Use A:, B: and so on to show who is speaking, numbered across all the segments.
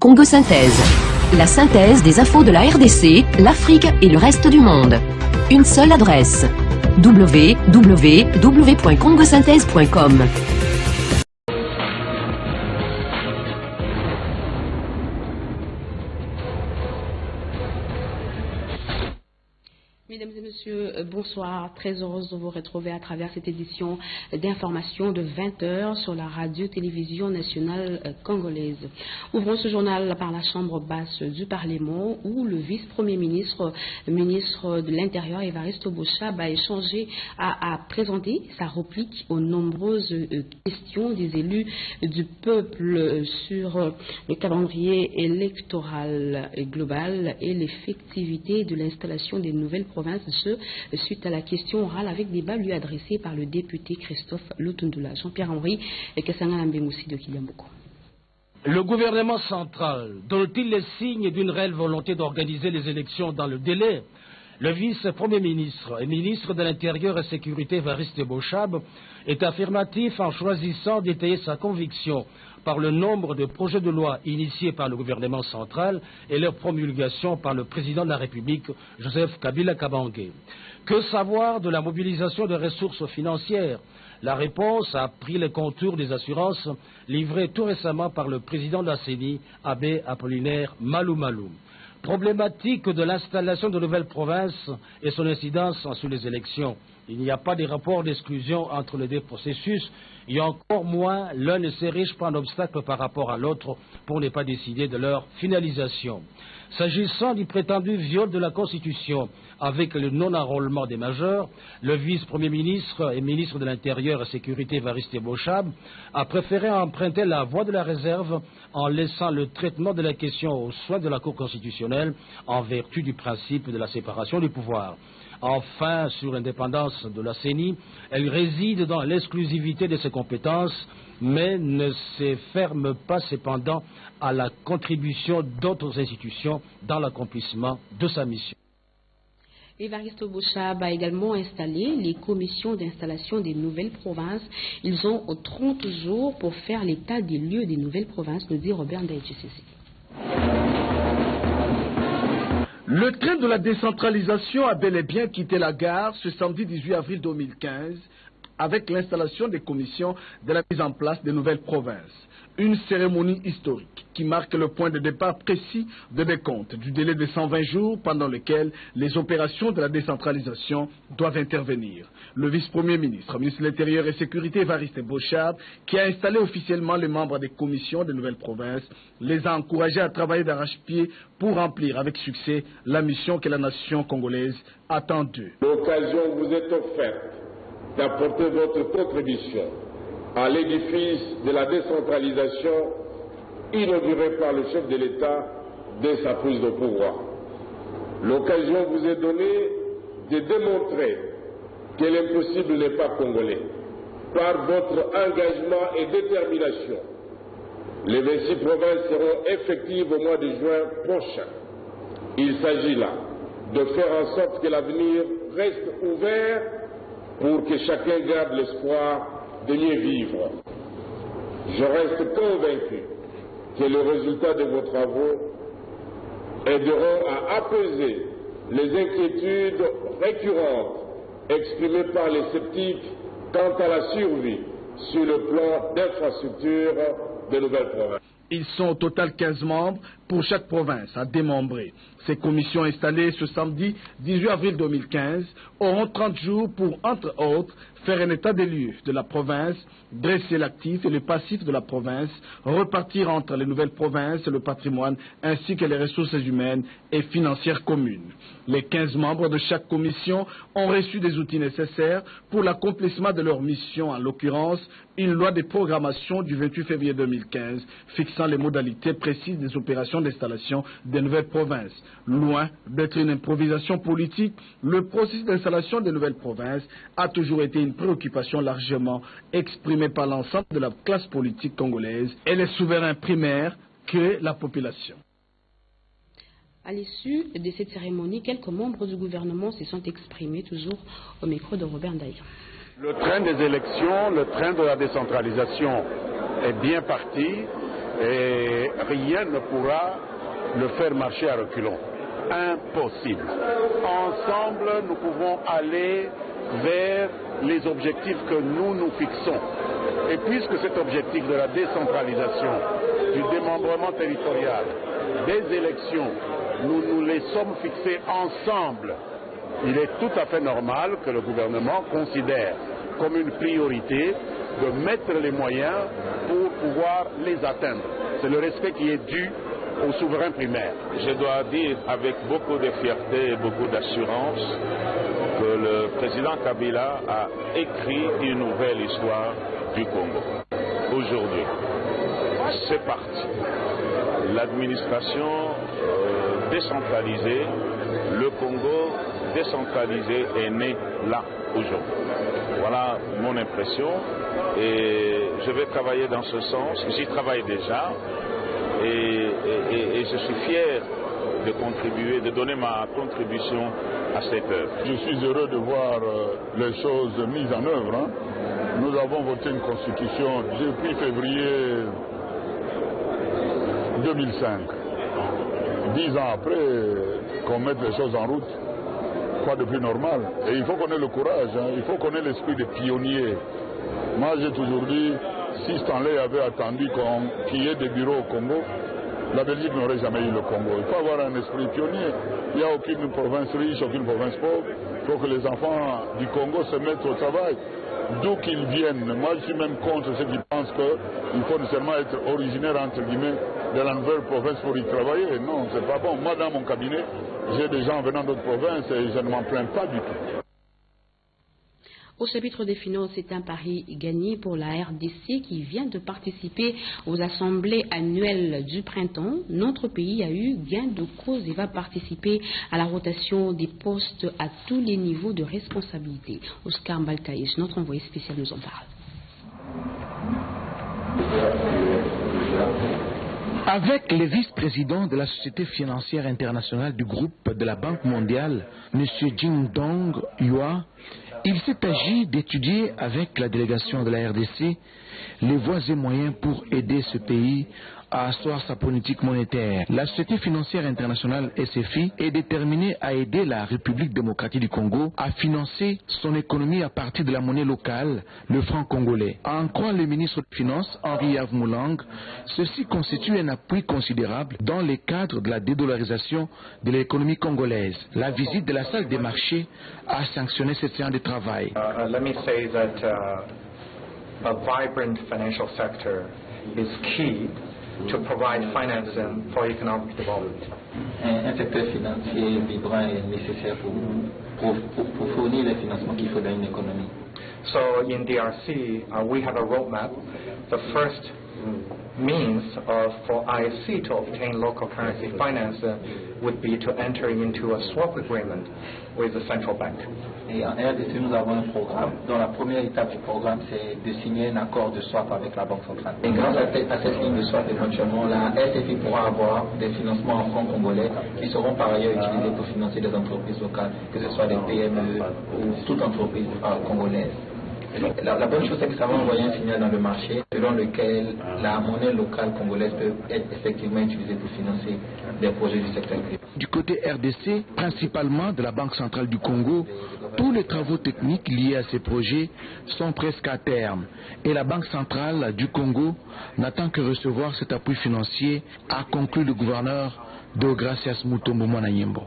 A: Congo Synthèse. La synthèse des infos de la RDC, l'Afrique et le reste du monde. Une seule adresse. www.congosynthèse.com.
B: Mesdames et messieurs, bonsoir. Très heureuse de vous retrouver à travers cette édition d'information de 20h sur la radio-télévision nationale congolaise. Ouvrons ce journal par la chambre basse du Parlement où le vice-premier ministre, ministre de l'Intérieur, Évariste Boshab, a présenté sa réplique aux nombreuses questions des élus du peuple sur le calendrier électoral global et l'effectivité de l'installation des nouvelles provinces, suite à la question orale avec débat lui adressé par le député Christophe Lutundula. Jean-Pierre Henry et Kassanga Mbengoussi de Kiliamboko.
C: Le gouvernement central donne-t-il les signes d'une réelle volonté d'organiser les élections dans le délai? Le vice-premier ministre et ministre de l'Intérieur et Sécurité, Évariste Boshab, est affirmatif en choisissant d'étayer sa conviction par le nombre de projets de loi initiés par le gouvernement central et leur promulgation par le président de la République, Joseph Kabila Kabange. Que savoir de la mobilisation de ressources financières? La réponse a pris les contours des assurances livrées tout récemment par le président de la CENI, Abbé Apollinaire Malou Malou. Problématique de l'installation de nouvelles provinces et son incidence sur les élections. Il n'y a pas de rapport d'exclusion entre les deux processus et encore moins l'un ne s'érige pas un obstacle par rapport à l'autre pour ne pas décider de leur finalisation. S'agissant du prétendu viol de la Constitution avec le non-enrôlement des majeurs, le vice-premier ministre et ministre de l'Intérieur et Sécurité Évariste Boshab a préféré emprunter la voie de la réserve en laissant le traitement de la question aux soins de la Cour constitutionnelle en vertu du principe de la séparation du pouvoir. Enfin, sur l'indépendance de la CENI, elle réside dans l'exclusivité de ses compétences, mais ne se ferme pas cependant à la contribution d'autres institutions dans l'accomplissement de sa mission.
B: Évariste Boshab a également installé les commissions d'installation des nouvelles provinces. Ils ont 30 jours pour faire l'état des lieux des nouvelles provinces, nous dit Robert Ndaïtchisisi.
D: Le train de la décentralisation a bel et bien quitté la gare ce samedi 18 avril 2015 avec l'installation des commissions de la mise en place des nouvelles provinces. Une cérémonie historique qui marque le point de départ précis de décompte du délai de 120 jours pendant lequel les opérations de la décentralisation doivent intervenir. Le vice-premier ministre, ministre de l'Intérieur et Sécurité Évariste Boshab, qui a installé officiellement les membres des commissions des nouvelles provinces, les a encouragés à travailler d'arrache-pied pour remplir avec succès la mission que la nation congolaise attend d'eux.
E: L'occasion vous est offerte d'apporter votre contribution à l'édifice de la décentralisation inauguré par le chef de l'État dès sa prise de pouvoir. L'occasion vous est donnée de démontrer que l'impossible n'est pas congolais par votre engagement et détermination. Les 26 provinces seront effectives au mois de juin prochain. Il s'agit là de faire en sorte que l'avenir reste ouvert pour que chacun garde l'espoir de mieux vivre. Je reste convaincu que le résultat de vos travaux aideront à apaiser les inquiétudes récurrentes exprimées par les sceptiques quant à la survie sur le plan d'infrastructure des nouvelles provinces.
D: Ils sont au total 15 membres pour chaque province à démembrer. Ces commissions installées ce samedi 18 avril 2015 auront 30 jours pour, entre autres, faire un état des lieux de la province, dresser l'actif et le passif de la province, repartir entre les nouvelles provinces et le patrimoine, ainsi que les ressources humaines et financières communes. Les 15 membres de chaque commission ont reçu des outils nécessaires pour l'accomplissement de leur mission, en l'occurrence une loi de programmation du 28 février 2015 fixant les modalités précises des opérations d'installation des nouvelles provinces. Loin d'être une improvisation politique, le processus d'installation des nouvelles provinces a toujours été une préoccupation largement exprimée par l'ensemble de la classe politique congolaise et les souverains primaires que la population.
B: À l'issue de cette cérémonie, quelques membres du gouvernement se sont exprimés, toujours au micro de Robert Ndaï.
F: Le train des élections, le train de la décentralisation est bien parti. Et rien ne pourra le faire marcher à reculons. Impossible. Ensemble, nous pouvons aller vers les objectifs que nous nous fixons. Et puisque cet objectif de la décentralisation, du démembrement territorial, des élections, nous nous les sommes fixés ensemble, il est tout à fait normal que le gouvernement considère comme une priorité de mettre les moyens pour pouvoir les atteindre. C'est le respect qui est dû au souverain primaire.
G: Je dois dire avec beaucoup de fierté et beaucoup d'assurance que le président Kabila a écrit une nouvelle histoire du Congo. Aujourd'hui, c'est parti. L'administration décentralisée, le Congo décentralisé est né là, aujourd'hui. Voilà mon impression et je vais travailler dans ce sens. J'y travaille déjà et je suis fier de contribuer, de donner ma contribution à cette œuvre.
H: Je suis heureux de voir les choses mises en œuvre. Hein. Nous avons voté une constitution depuis février 2005. 10 ans après qu'on mette les choses en route, quoi de plus normal. Et il faut qu'on ait le courage, hein. Il faut qu'on ait l'esprit de pionnier. Moi j'ai toujours dit, si Stanley avait attendu qu'il y ait des bureaux au Congo, la Belgique n'aurait jamais eu le Congo. Il faut avoir un esprit pionnier. Il n'y a aucune province riche, aucune province pauvre. Il faut que les enfants du Congo se mettent au travail. D'où qu'ils viennent. Moi je suis même contre ceux qui pensent qu'il faut nécessairement être originaire entre guillemets de la nouvelle province pour y travailler. Non, c'est pas bon. Moi dans mon cabinet, j'ai des gens venant d'autres provinces et je ne m'en plains pas du tout.
B: Au chapitre des finances, c'est un pari gagné pour la RDC qui vient de participer aux assemblées annuelles du printemps. Notre pays a eu gain de cause et va participer à la rotation des postes à tous les niveaux de responsabilité. Oscar Mbalkaïch, notre envoyé spécial, nous en parle.
I: Avec le vice-président de la Société financière internationale du groupe de la Banque mondiale, M. Jingdong Yua, il s'est agi d'étudier avec la délégation de la RDC les voies et moyens pour aider ce pays à asseoir sa politique monétaire. La Société financière internationale SFI est déterminée à aider la République démocratique du Congo à financer son économie à partir de la monnaie locale, le franc congolais. En croire le ministre des Finances, Henri Yavmoulang, ceci constitue un appui considérable dans le cadre de la dédollarisation de l'économie congolaise. La visite de la salle des marchés a sanctionné cette séance de travail.
J: Let me say that a vibrant financial sector is key to provide financing for economic development.
K: Un secteur financier vibrant est nécessaire pour fournir les financements qu'il faut dans une économie.
J: So in DRC, we have a roadmap. The first means for IFC to obtain local currency finance would be to enter into a swap agreement with the central bank.
K: Et en RDC, nous avons un programme dont la première étape du programme, c'est de signer un accord de swap avec la Banque centrale. Et grâce à cette ligne de swap, éventuellement, la SFI pourra avoir des financements en francs congolais qui seront par ailleurs utilisés pour financer des entreprises locales, que ce soit des PME ou toute entreprise congolaise. La bonne chose, c'est que ça va envoyer un signal dans le marché selon lequel la monnaie locale congolaise peut être effectivement utilisée pour financer des projets du secteur privé.
I: Du côté RDC, principalement de la Banque centrale du Congo, tous les travaux techniques liés à ces projets sont presque à terme. Et la Banque centrale du Congo n'attend que recevoir cet appui financier, a conclu le gouverneur Deogracias Mutombo Mwanayimbo.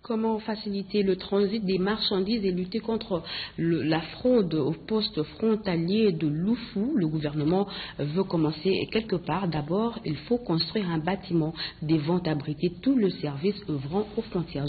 B: Comment faciliter le transit des marchandises et lutter contre la fraude au poste frontalier de Loufou? Le gouvernement veut commencer quelque part. D'abord, il faut construire un bâtiment des ventes abriter tout le service œuvrant aux frontières.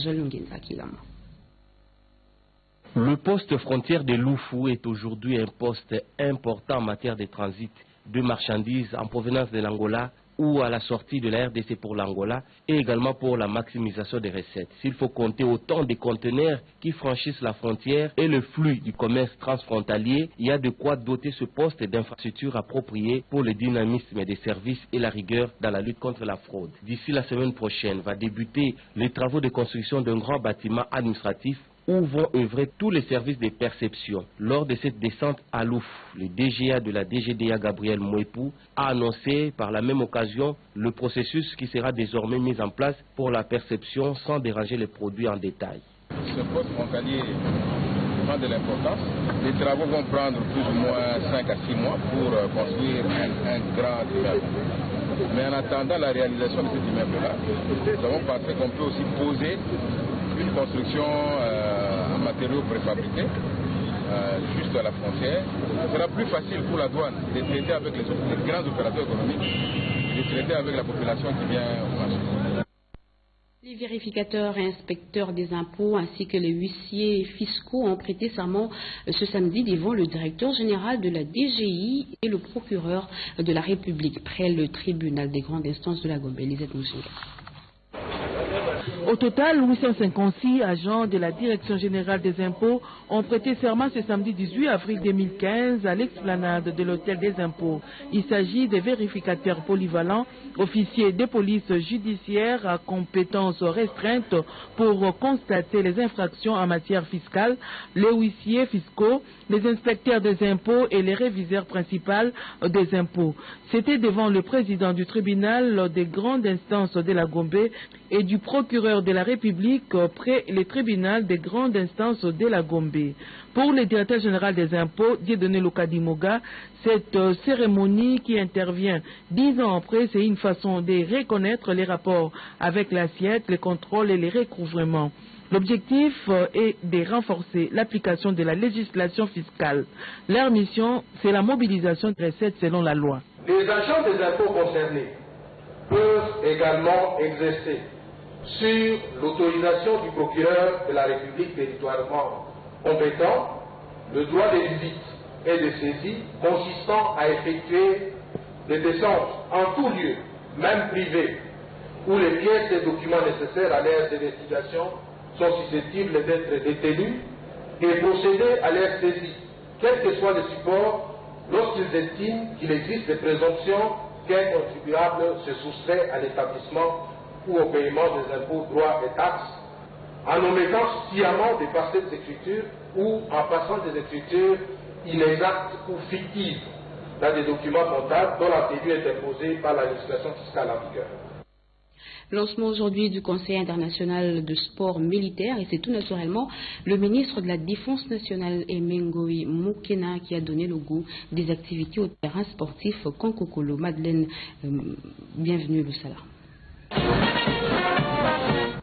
L: Le poste frontière de Loufou est aujourd'hui un poste important en matière de transit de marchandises en provenance de l'Angola ou à la sortie de la RDC pour l'Angola et également pour la maximisation des recettes. S'il faut compter autant de conteneurs qui franchissent la frontière et le flux du commerce transfrontalier, il y a de quoi doter ce poste d'infrastructures appropriées pour le dynamisme des services et la rigueur dans la lutte contre la fraude. D'ici la semaine prochaine va débuter les travaux de construction d'un grand bâtiment administratif où vont œuvrer tous les services de perception. Lors de cette descente à Louf, le DGA de la DGDA Gabriel Mouepou a annoncé par la même occasion le processus qui sera désormais mis en place pour la perception sans déranger les produits en détail.
M: Ce poste frontalier prend de l'importance. Les travaux vont prendre plus ou moins 5 à 6 mois pour construire un grand immeuble. Mais en attendant la réalisation de cet immeuble-là, nous avons pensé qu'on peut aussi poser une construction en matériaux préfabriqués juste à la frontière. Ce sera plus facile pour la douane de traiter avec les grands opérateurs économiques, de traiter avec la population qui vient au marché.
B: Les vérificateurs et inspecteurs des impôts ainsi que les huissiers fiscaux ont prêté serment ce samedi devant le directeur général de la DGI et le procureur de la République près le tribunal des grandes instances de la Gombe. Elisabeth Moussoula.
N: Au total, 856 agents de la Direction générale des impôts ont prêté serment ce samedi 18 avril 2015 à l'explanade de l'hôtel des impôts. Il s'agit des vérificateurs polyvalents, officiers de police judiciaire à compétences restreintes pour constater les infractions en matière fiscale, les huissiers fiscaux, les inspecteurs des impôts et les réviseurs principaux des impôts. C'était devant le président du tribunal des grandes instances de la Gombe et du procureur de la République près le tribunal des grandes instances de la Gombe. Pour le directeur général des impôts, Dieudonné Lokadimoga, cette cérémonie qui intervient 10 ans après, c'est une façon de reconnaître les rapports avec l'assiette, les contrôles et les recouvrements. L'objectif est de renforcer l'application de la législation fiscale. Leur mission, c'est la mobilisation de recettes selon la loi.
O: Les agents des impôts concernés peuvent également exercer sur l'autorisation du procureur de la République territorialement compétent le droit de visite et de saisie consistant à effectuer des descentes en tout lieu, même privé, où les pièces et documents nécessaires à leur investigation sont susceptibles d'être détenus et procéder à leur saisie, quel que soit le support, lorsqu'ils estiment qu'il existe des présomptions qu'un contribuable se soustrait à l'établissement ou au paiement des impôts, droits et taxes, en omettant sciemment de passer des écritures ou en passant des écritures inexactes ou fictives dans des documents comptables dont la tenue est imposée par la législation fiscale en vigueur.
B: Lancement aujourd'hui du Conseil international de sport militaire et c'est tout naturellement le ministre de la Défense nationale Emengoi Mukena qui a donné le goût des activités au terrain sportif Konkokolo. Madeleine, bienvenue Lusala.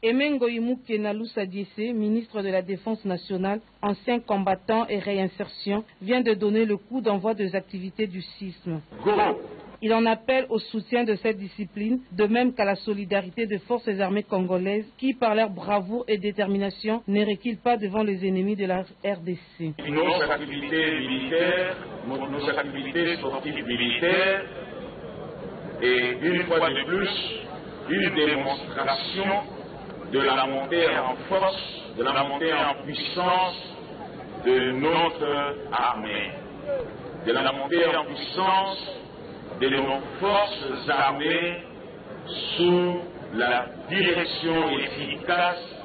N: Emengoi Mukena Lusadiese, ministre de la Défense nationale, ancien combattant et réinsertion, vient de donner le coup d'envoi des activités du CISM. Il en appelle au soutien de cette discipline, de même qu'à la solidarité des forces armées congolaises qui, par leur bravoure et détermination, ne reculent pas devant les ennemis de la RDC.
G: Nos activités militaires, nos activités sportives militaires, et une fois de plus, une démonstration de la montée en force, de la montée en puissance de notre armée, de la montée en puissance de nos forces armées sous la direction efficace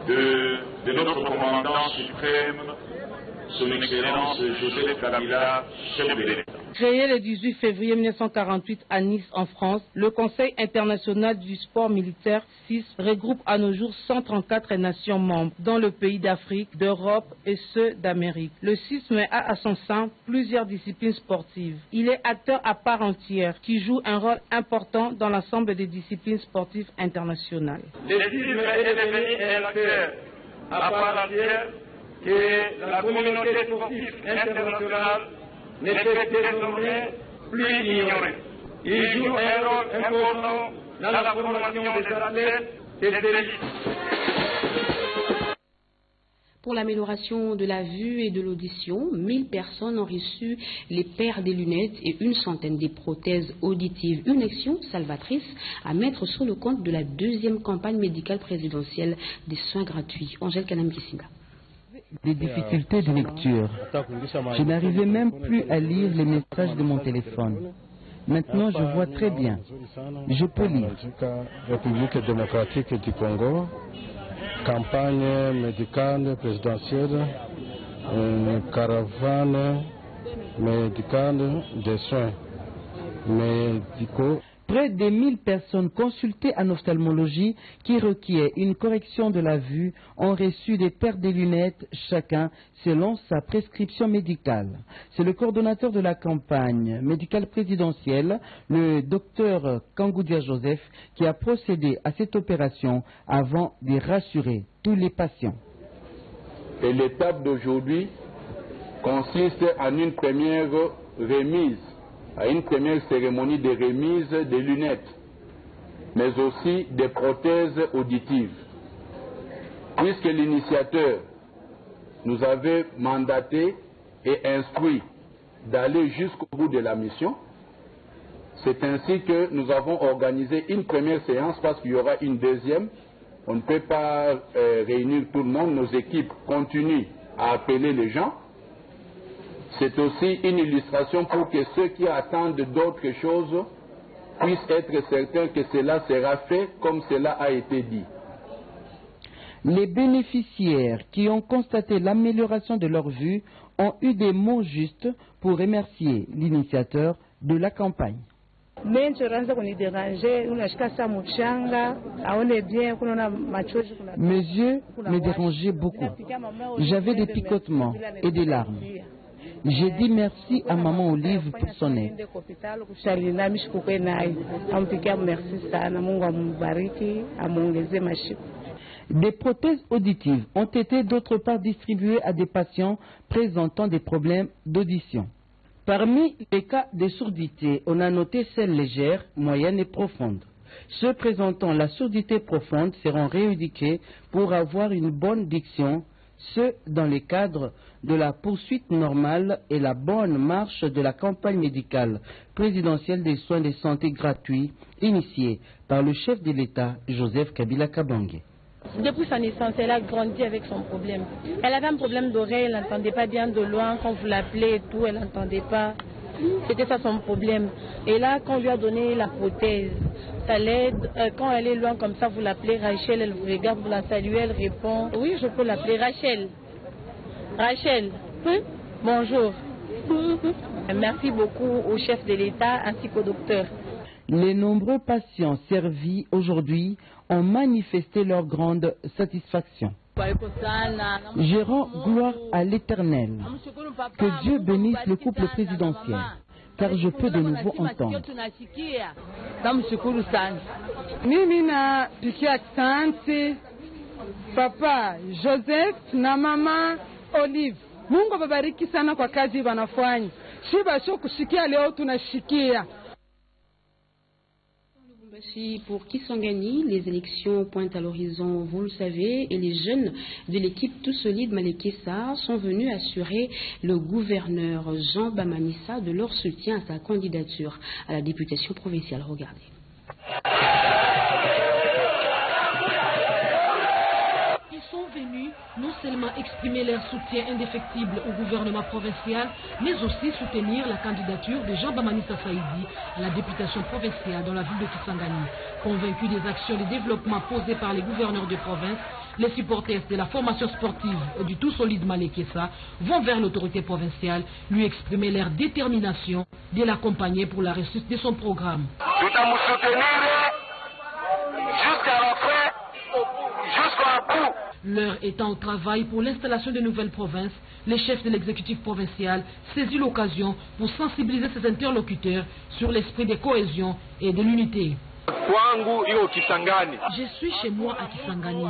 G: de notre commandant suprême, son Excellence Joseph Kabila, chef de l'État.
N: Créé le 18 février 1948 à Nice, en France, le Conseil international du sport militaire CIS regroupe à nos jours 134 nations membres, dont le pays d'Afrique, d'Europe et ceux d'Amérique. Le CIS met à son sein plusieurs disciplines sportives. Il est acteur à part entière qui joue un rôle important dans l'ensemble des disciplines sportives internationales.
O: Le CIS est devenu un acteur à part entière que la communauté sportive internationale ne peut désormais plus ignorer. Il joue un rôle important dans la formation des athlètes et des élites.
B: Pour l'amélioration de la vue et de l'audition, 1000 personnes ont reçu les paires des lunettes et une centaine des prothèses auditives. Une action salvatrice à mettre sur le compte de la deuxième campagne médicale présidentielle des soins gratuits. Angèle Kanam-Kisinga.
P: Des difficultés de lecture. Je n'arrivais même plus à lire les messages de mon téléphone. Maintenant, je vois très bien. Je peux lire.
Q: République démocratique du Congo, campagne médicale présidentielle, une caravane médicale des soins médicaux.
P: Près de 1000 personnes consultées en ophtalmologie qui requièrent une correction de la vue ont reçu des paires de lunettes chacun selon sa prescription médicale. C'est le coordonnateur de la campagne médicale présidentielle, le docteur Kangoudia Joseph, qui a procédé à cette opération avant de rassurer tous les patients.
R: Et l'étape d'aujourd'hui consiste en une première remise, à une première cérémonie de remise des lunettes, mais aussi des prothèses auditives. Puisque l'initiateur nous avait mandaté et instruit d'aller jusqu'au bout de la mission, c'est ainsi que nous avons organisé une première séance parce qu'il y aura une deuxième. On ne peut pas réunir tout le monde, nos équipes continuent à appeler les gens. C'est aussi une illustration pour que ceux qui attendent d'autres choses puissent être certains que cela sera fait comme cela a été dit.
P: Les bénéficiaires qui ont constaté l'amélioration de leur vue ont eu des mots justes pour remercier l'initiateur de la campagne. Mes yeux me dérangeaient beaucoup. J'avais des picotements et des larmes. J'ai dit merci à Maman Olive pour son aide. Des prothèses auditives ont été d'autre part distribuées à des patients présentant des problèmes d'audition. Parmi les cas de surdité, on a noté celles légères, moyennes et profondes. Ceux présentant la surdité profonde seront rééduqués pour avoir une bonne diction, ceux dans le cadre de la poursuite normale et la bonne marche de la campagne médicale présidentielle des soins de santé gratuits initiée par le chef de l'État, Joseph Kabila Kabange.
S: Depuis sa naissance, elle a grandi avec son problème. Elle avait un problème d'oreille, elle n'entendait pas bien de loin, quand vous l'appelez et tout, elle n'entendait pas. C'était ça son problème. Et là, quand on lui a donné la prothèse, ça l'aide. Quand elle est loin comme ça, vous l'appelez Rachel, elle vous regarde, vous la saluez, elle répond. Oui, je peux l'appeler Rachel. Rachel, bonjour. Merci beaucoup au chef de l'État ainsi qu'au docteur.
P: Les nombreux patients servis aujourd'hui ont manifesté leur grande satisfaction. Je rends gloire à l'Éternel. Que Dieu bénisse le couple présidentiel, car je peux de nouveau entendre.
T: Mimi napigia asante Papa Joseph na Mama Olive. Mungu awabariki sana kwa kazi wanafanya. Shiba sio kushikia leo tunashikia.
B: Pour Kisangani, les élections pointent à l'horizon, vous le savez, et les jeunes de l'équipe Tout Solide Malekessa sont venus assurer le gouverneur Jean Bamanissa de leur soutien à sa candidature à la députation provinciale. Regardez.
U: Ils sont venus non seulement exprimer leur soutien indéfectible au gouvernement provincial, mais aussi soutenir la candidature de Jean Bamanissa Saïdi à la députation provinciale dans la ville de Kisangani. Convaincus des actions de développement posées par les gouverneurs de province, les supporters de la formation sportive et du Tout Solide Malekessa vont vers l'autorité provinciale lui exprimer leur détermination de l'accompagner pour la réussite de son programme.
V: Nous allons soutenir jusqu'à la fin, jusqu'au bout.
U: L'heure étant au travail pour l'installation de nouvelles provinces, le chef de l'exécutif provincial saisit l'occasion pour sensibiliser ses interlocuteurs sur l'esprit de cohésion et de l'unité. Je suis chez moi à Kisangani.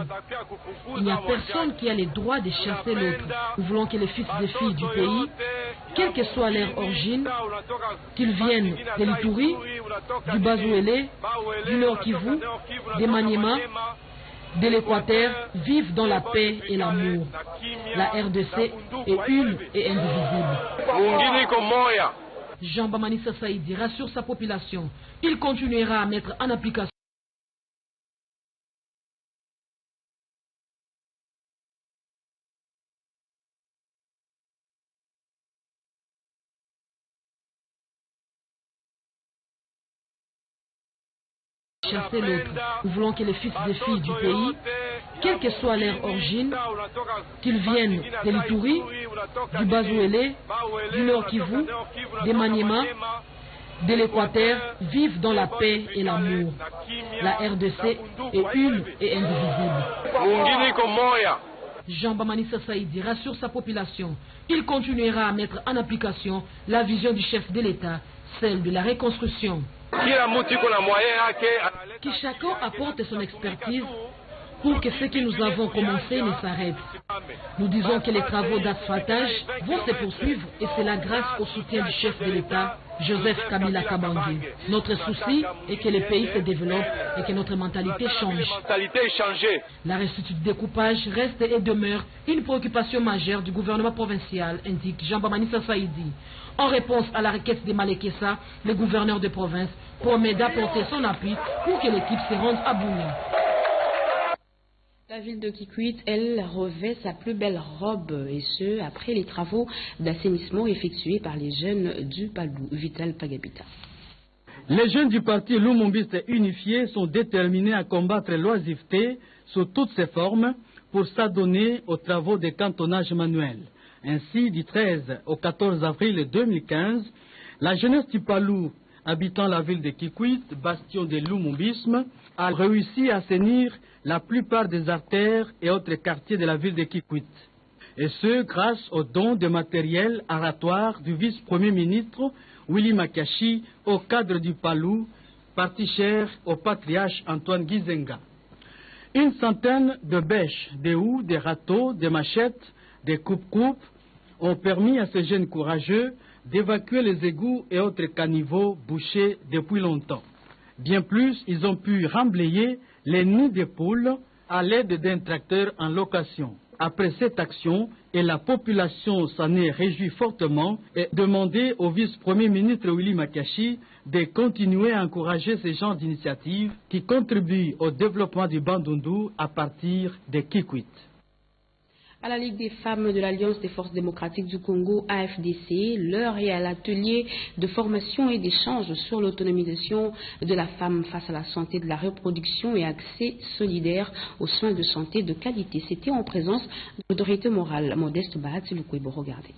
U: Il n'y a personne qui a le droit de chasser l'autre. Nous voulons que les fils et filles du pays, quelle que soit leur origine, qu'ils viennent de l'Ituri, du Bazouélé, du Nord Kivu, des Maniema, de l'Équateur, vivent dans la paix et l'amour. La RDC est une et indivisible. Jean Bamanissa Saïdi rassure sa population. Il continuera à mettre en application chasser l'autre. Nous voulons que les fils et filles du pays, quelle que soit leur origine, qu'ils viennent de l'Ituri, du Bazouélé, du Nord Kivu, des Maniema, de l'Équateur, vivent dans la paix et l'amour. La RDC est une et indivisible. Jean Bamanissa Saïdi rassure sa population. Il continuera à mettre en application la vision du chef de l'État, celle de la reconstruction. Que chacun apporte son expertise pour que ce que nous avons commencé ne s'arrête. Nous disons que les travaux d'asphaltage vont se poursuivre et c'est la grâce au soutien du chef de l'État, Joseph Kabila Kabange. Notre souci est que le pays se développe et que notre mentalité change. La restitution du découpage reste et demeure une préoccupation majeure du gouvernement provincial, indique Jean Bamanissa Saïdi. En réponse à la requête de Malekessa, le gouverneur de province promet d'apporter son appui pour que l'équipe se rende à Bouni.
B: La ville de Kikwit, elle, revêt sa plus belle robe, et ce, après les travaux d'assainissement effectués par les jeunes du Palou. Vital Pagabita.
A: Les jeunes du parti Lumumbiste unifié sont déterminés à combattre l'oisiveté sous toutes ses formes pour s'adonner aux travaux de cantonnage manuel. Ainsi, du 13 au 14 avril 2015, la jeunesse du Palou, habitant la ville de Kikwit, bastion de l'Umumbisme, a réussi à assainir la plupart des artères et autres quartiers de la ville de Kikwit. Et ce, grâce aux dons de matériel aratoire du vice-premier ministre Willy Makashi au cadre du Palou, parti cher au patriarche Antoine Gizenga. Une centaine de bêches, des houes, des râteaux, des machettes, des coupes-coupes ont permis à ces jeunes courageux d'évacuer les égouts et autres caniveaux bouchés depuis longtemps. Bien plus, ils ont pu remblayer les nids de poules à l'aide d'un tracteur en location. Après cette action, et la population s'en est réjouie fortement et demandé au vice-premier ministre Willy Makashi de continuer à encourager ce genre d'initiatives qui contribuent au développement du Bandundu à partir de Kikwit.
B: À la Ligue des femmes de l'Alliance des forces démocratiques du Congo, AFDC, l'heure est à l'atelier de formation et d'échange sur l'autonomisation de la femme face à la santé de la reproduction et accès solidaire aux soins de santé de qualité. C'était en présence de l'autorité morale Modeste Bahati Lukwebo. Regardez.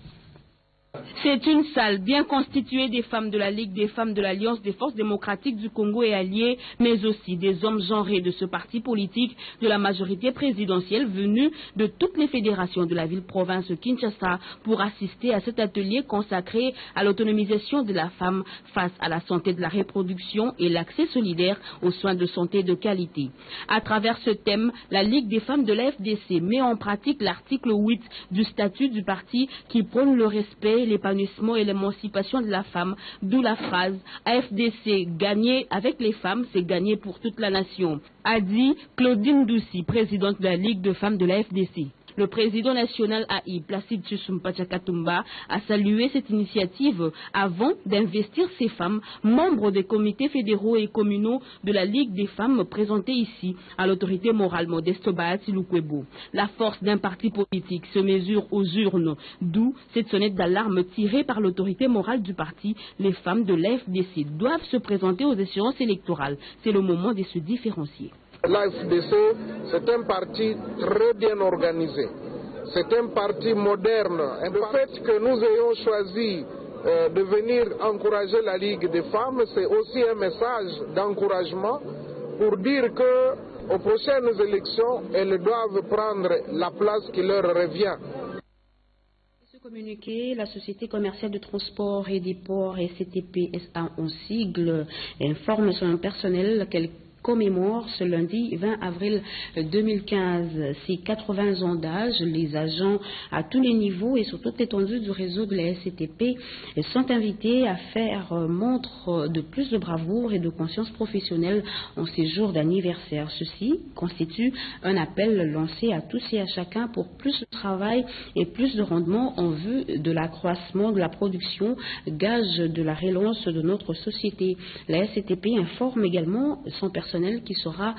C: C'est une salle bien constituée des femmes de la Ligue des femmes de l'Alliance des forces démocratiques du Congo et alliés, mais aussi des hommes genrés de ce parti politique de la majorité présidentielle venus de toutes les fédérations de la ville-province Kinshasa pour assister à cet atelier consacré à l'autonomisation de la femme face à la santé de la reproduction et l'accès solidaire aux soins de santé de qualité. À travers ce thème, la Ligue des femmes de l'AFDC met en pratique l'article 8 du statut du parti qui prône le respect, l'épanouissement et l'émancipation de la femme, d'où la phrase AFDC gagner avec les femmes, c'est gagner pour toute la nation, a dit Claudine Doucy, présidente de la Ligue de femmes de la FDC. Le président national AI, Placide Tshusumpa Tchakatumba, a salué cette initiative avant d'investir ces femmes, membres des comités fédéraux et communaux de la Ligue des femmes présentées ici à l'autorité morale Modeste Bahati Lukwebo. La force d'un parti politique se mesure aux urnes, d'où cette sonnette d'alarme tirée par l'autorité morale du parti. Les femmes de l'AFDC doivent se présenter aux échéances électorales. C'est le moment de se différencier.
W: L'AFDC, c'est un parti très bien organisé. C'est un parti moderne. Et le fait que nous ayons choisi de venir encourager la Ligue des femmes, c'est aussi un message d'encouragement pour dire qu'aux prochaines élections, elles doivent prendre la place qui leur revient.
B: Communiqué, la Société commerciale de transport et des ports SCTP SA en sigle informe son personnel qu'elle commémore ce lundi 20 avril 2015 ses 80 ans d'âge. Les agents à tous les niveaux et sur toute l'étendue du réseau de la SCTP sont invités à faire montre de plus de bravoure et de conscience professionnelle en ces jours d'anniversaire. Ceci constitue un appel lancé à tous et à chacun pour plus de travail et plus de rendement en vue de l'accroissement de la production, gage de la relance de notre société. La SCTP informe également son personnel qui sera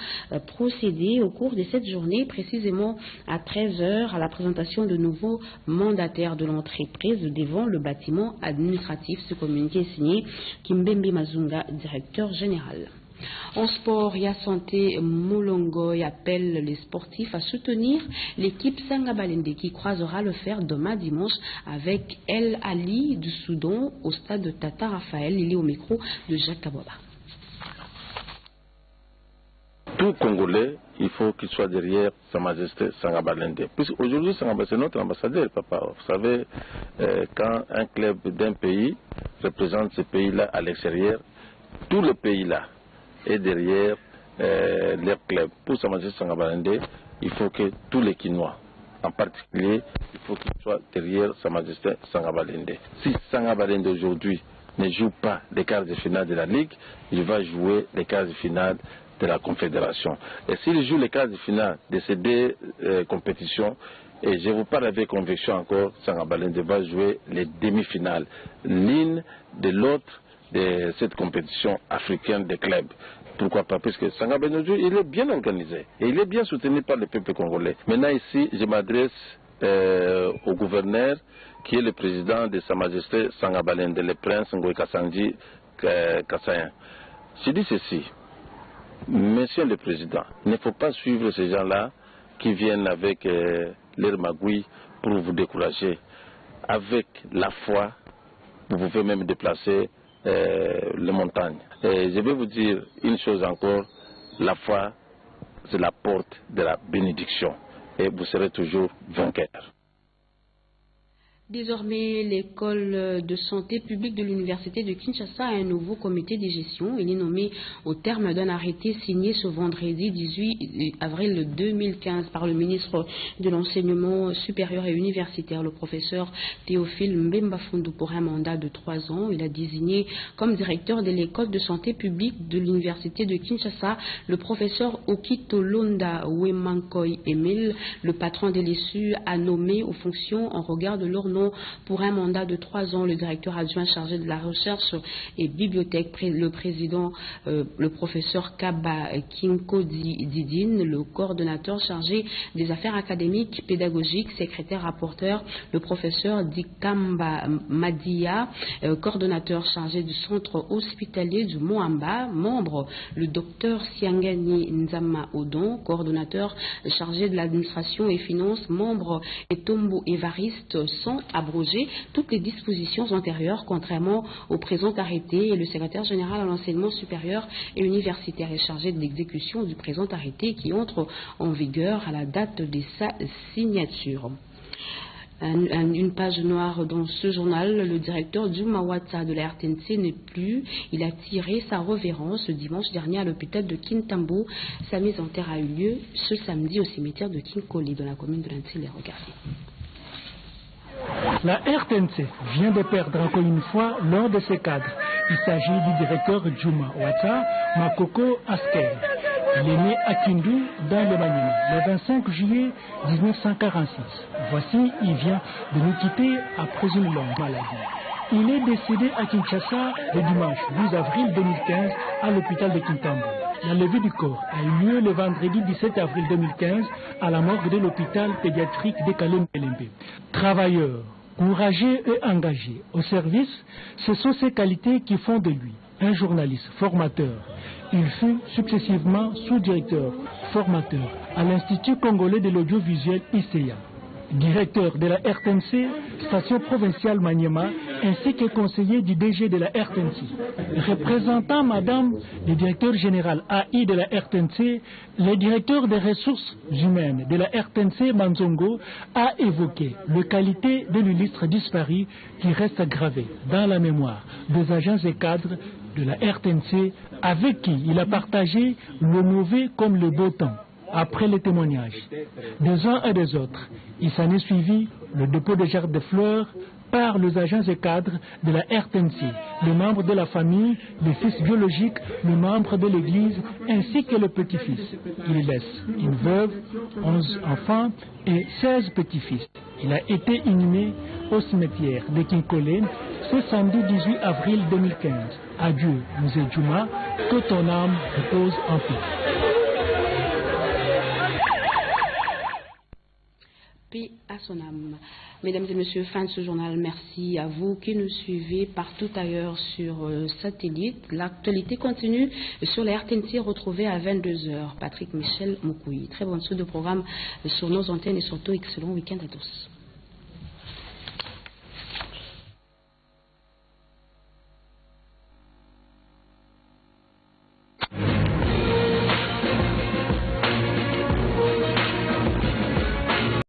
B: procédé au cours de cette journée, précisément à 13 h, à la présentation de nouveaux mandataires de l'entreprise devant le bâtiment administratif. Ce communiqué est signé Kimbembe Mazunga, directeur général. En sport, Ria Santé Moulongoy appelle les sportifs à soutenir l'équipe Sangabalende qui croisera le fer demain dimanche avec El Ali du Soudan au stade de Tata Raphaël. Il est au micro de Jacques Kabouaba.
D: Tout Congolais, il faut qu'il soit derrière Sa Majesté Sangabalende. Aujourd'hui, Sangabalende, c'est notre ambassadeur, papa. Vous savez, quand un club d'un pays représente ce pays-là à l'extérieur, tout le pays-là est derrière leur club. Pour Sa Majesté Sangabalende, il faut que tous les Kinois, en particulier, il faut qu'ils soient derrière Sa Majesté Sangabalende. Si Sangabalende aujourd'hui ne joue pas les quarts de finale de la Ligue, il va jouer les quarts de finale de la Confédération. Et s'il joue les quarts de finale de ces deux compétitions, et je vous parle avec conviction encore, Sangabalende va jouer les demi-finales, l'une de l'autre de cette compétition africaine des clubs. Pourquoi pas? Parce que Sangabalende, il est bien organisé et il est bien soutenu par le peuple congolais. Maintenant ici, je m'adresse au gouverneur qui est le président de Sa Majesté Sangabalende, le prince Ngoï Kassanji Kassayan. Je dis ceci. Monsieur le Président, il ne faut pas suivre ces gens-là qui viennent avec leur magouille pour vous décourager. Avec la foi, vous pouvez même déplacer les montagnes. Et je vais vous dire une chose encore, la foi, c'est la porte de la bénédiction. Et vous serez toujours vainqueur.
B: Désormais, l'école de santé publique de l'université de Kinshasa a un nouveau comité de gestion. Il est nommé au terme d'un arrêté signé ce vendredi 18 avril 2015 par le ministre de l'Enseignement supérieur et universitaire, le professeur Théophile Mbemba Fundu, pour un mandat de 3 ans. Il a désigné comme directeur de l'école de santé publique de l'université de Kinshasa le professeur Okito Londa Wemankoy Emile. Le patron de l'ESU a nommé aux fonctions en regard de leur nom pour un mandat de 3 ans le directeur adjoint chargé de la recherche et bibliothèque, le président, le professeur Kaba Kinko Didine, le coordonnateur chargé des affaires académiques, pédagogiques, secrétaire rapporteur, le professeur Dikamba Madia, coordonnateur chargé du centre hospitalier du Moamba, membre, le docteur Siangani Nzama Odon, coordonnateur chargé de l'administration et finances, membre, et Tombo Evariste, sont abroger toutes les dispositions antérieures contrairement au présent arrêté, et le secrétaire général à l'enseignement supérieur et universitaire est chargé de l'exécution du présent arrêté qui entre en vigueur à la date de sa signature. Une page noire dans ce journal, le directeur du Mawata de la RTNC n'est plus. Il a tiré sa révérence dimanche dernier à l'hôpital de Kintambo. Sa mise en terre a eu lieu ce samedi au cimetière de Kinkoli dans la commune de Lanty-les-Regardez.
E: La RTNC vient de perdre encore une fois l'un de ses cadres. Il s'agit du directeur Juma Ouatta Makoko Asker. Il est né à Kindu, dans le Maniema, le 25 juillet 1946. Voici, il vient de nous quitter après une longue maladie. Il est décédé à Kinshasa le dimanche 12 avril 2015 à l'hôpital de Kintambo. La levée du corps a eu lieu le vendredi 17 avril 2015 à la morgue de l'hôpital pédiatrique de Kalem-Pelembe. Travailleur, courageux et engagé au service, ce sont ces qualités qui font de lui un journaliste formateur. Il fut successivement sous-directeur formateur à l'Institut congolais de l'audiovisuel ICEA, directeur de la RTNC, station provinciale Maniema, ainsi que conseiller du DG de la RTNC. Représentant Madame le directeur général AI de la RTNC, le directeur des ressources humaines de la RTNC Manzongo a évoqué les qualités de l'illustre disparu qui reste gravé dans la mémoire des agents et cadres de la RTNC avec qui il a partagé le mauvais comme le beau temps. Après les témoignages des uns et des autres, il s'en est suivi le dépôt de jarres de fleurs par les agents et cadres de la RTNC, les membres de la famille, les fils biologiques, les membres de l'église, ainsi que le petit-fils. Il laisse une veuve, 11 enfants et 16 petits-fils. Il a été inhumé au cimetière de Kinkole ce samedi 18 avril 2015. Adieu, Musée Juma, que ton âme repose en paix.
B: Paix à son âme. Mesdames et messieurs, fin de ce journal. Merci à vous qui nous suivez partout ailleurs sur satellite. L'actualité continue sur la RTNC retrouvée à 22h. Patrick Michel Moukouyi. Très bonne suite de programme sur nos antennes et surtout excellent week-end à tous.